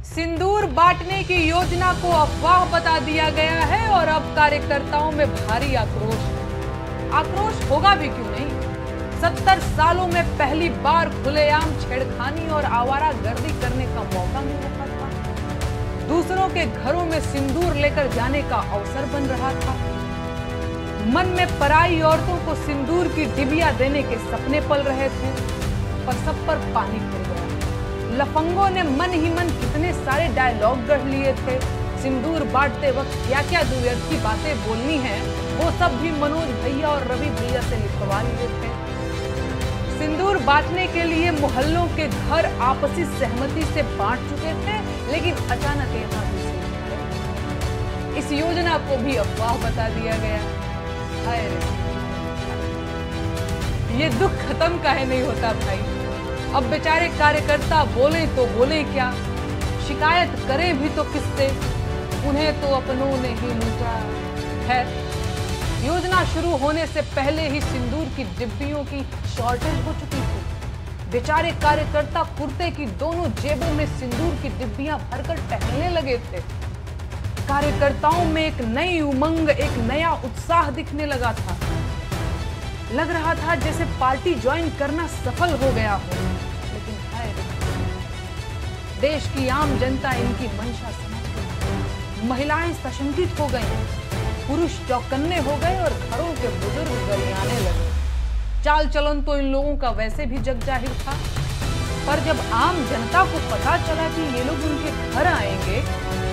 सिंदूर बांटने की योजना को अफवाह बता दिया गया है और अब कार्यकर्ताओं में भारी आक्रोश होगा भी क्यों नहीं। 70 सालों में पहली बार खुलेआम छेड़खानी और आवारागर्दी करने का मौका मिल रहा था। दूसरों के घरों में सिंदूर लेकर जाने का अवसर बन रहा था। मन में पराई औरतों को सिंदूर की डिबिया देने के सपने पल रहे थे, पर सब पर पानी फिर गया। लफंगों ने मन ही मन कितने सारे डायलॉग गढ़ लिए थे। सिंदूर बांटते वक्त क्या क्या दुर्व्यर्थी बातें बोलनी है, वो सब भी मनोज भैया और रवि भैया से लिखवा लिए थे। सिंदूर बांटने के लिए मोहल्लों के घर आपसी सहमति से बांट चुके थे, लेकिन अचानक यहाँ इस योजना को भी अफवाह बता दिया गया। हाय रे, ये दुख खत्म काहे नहीं होता भाई। अब बेचारे कार्यकर्ता बोले तो बोले क्या, शिकायत करें भी तो किससे, उन्हें तो अपनों ने ही लूटा है। योजना शुरू होने से पहले ही सिंदूर की डिब्बियों की शॉर्टेज हो चुकी थी। बेचारे कार्यकर्ता कुर्ते की दोनों जेबों में सिंदूर की डिब्बियां भरकर टहलने लगे थे। कार्यकर्ताओं में एक नई उमंग, एक नया उत्साह दिखने लगा था। लग रहा था जैसे पार्टी ज्वाइन करना सफल हो गया हो। लेकिन हाय रे, देश की आम जनता इनकी मंशा समझ गई। महिलाएं सशंकित हो गईं, पुरुष चौकन्ने हो गए और घरों के बुजुर्ग गरियाने लगे। चाल चलन तो इन लोगों का वैसे भी जग जाहिर था, पर जब आम जनता को पता चला कि ये लोग उनके घर आएंगे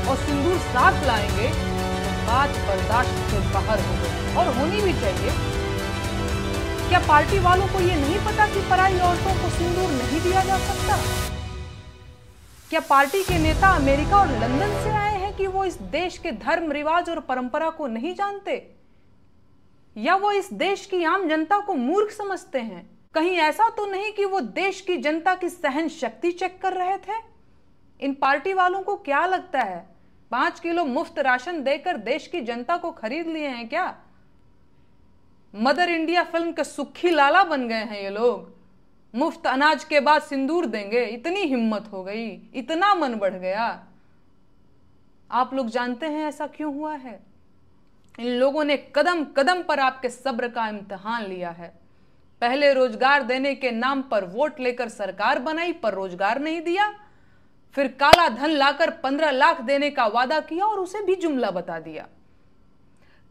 और सिंदूर साथ लाएंगे, तो बात बर्दाश्त से बाहर हो गई। और होनी भी चाहिए। क्या पार्टी वालों को यह नहीं पता कि पराई औरतों को सिंदूर नहीं दिया जा सकता? क्या पार्टी के नेता अमेरिका और लंदन से आए हैं कि वो इस देश के धर्म, रिवाज और परंपरा को नहीं जानते? या वो इस देश की आम जनता को मूर्ख समझते हैं? कहीं ऐसा तो नहीं कि वो देश की जनता की सहन शक्ति चेक कर रहे थे? इन पार्टी वालों को क्या लगता है 5 किलो मुफ्त राशन देकर देश की जनता को खरीद लिए हैं क्या? मदर इंडिया फिल्म के सुखी लाला बन गए हैं ये लोग। मुफ्त अनाज के बाद सिंदूर देंगे, इतनी हिम्मत हो गई, इतना मन बढ़ गया। आप लोग जानते हैं ऐसा क्यों हुआ है? इन लोगों ने कदम कदम पर आपके सब्र का इम्तिहान लिया है। पहले रोजगार देने के नाम पर वोट लेकर सरकार बनाई, पर रोजगार नहीं दिया। फिर काला धन लाकर 15 लाख देने का वादा किया और उसे भी जुमला बता दिया।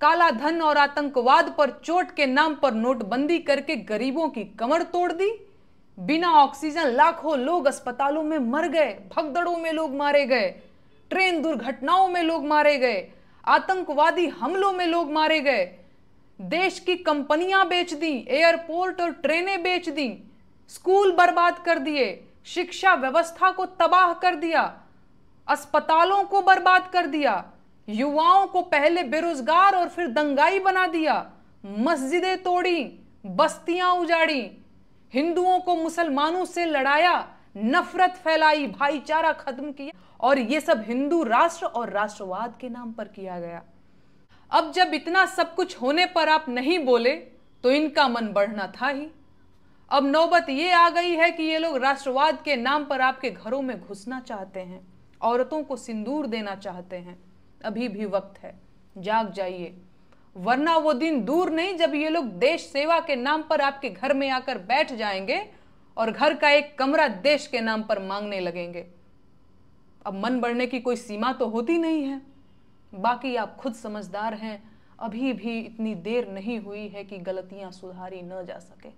काला धन और आतंकवाद पर चोट के नाम पर नोटबंदी करके गरीबों की कमर तोड़ दी। बिना ऑक्सीजन लाखों लोग अस्पतालों में मर गए, भगदड़ों में लोग मारे गए, ट्रेन दुर्घटनाओं में लोग मारे गए, आतंकवादी हमलों में लोग मारे गए। देश की कंपनियां बेच दी, एयरपोर्ट और ट्रेनें बेच दी, स्कूल बर्बाद कर दिए, शिक्षा व्यवस्था को तबाह कर दिया, अस्पतालों को बर्बाद कर दिया, युवाओं को पहले बेरोजगार और फिर दंगाई बना दिया, मस्जिदें तोड़ी, बस्तियां उजाड़ी, हिंदुओं को मुसलमानों से लड़ाया, नफरत फैलाई, भाईचारा खत्म किया, और यह सब हिंदू राष्ट्र और राष्ट्रवाद के नाम पर किया गया। अब जब इतना सब कुछ होने पर आप नहीं बोले तो इनका मन बढ़ना था ही। अब नौबत ये आ गई है कि ये लोग राष्ट्रवाद के नाम पर आपके घरों में घुसना चाहते हैं, औरतों को सिंदूर देना चाहते हैं। अभी भी वक्त है, जाग जाइए, वरना वो दिन दूर नहीं जब ये लोग देश सेवा के नाम पर आपके घर में आकर बैठ जाएंगे और घर का एक कमरा देश के नाम पर मांगने लगेंगे। अब मन बढ़ने की कोई सीमा तो होती नहीं है। बाकी आप खुद समझदार हैं, अभी भी इतनी देर नहीं हुई है कि गलतियां सुधारी न जा सके।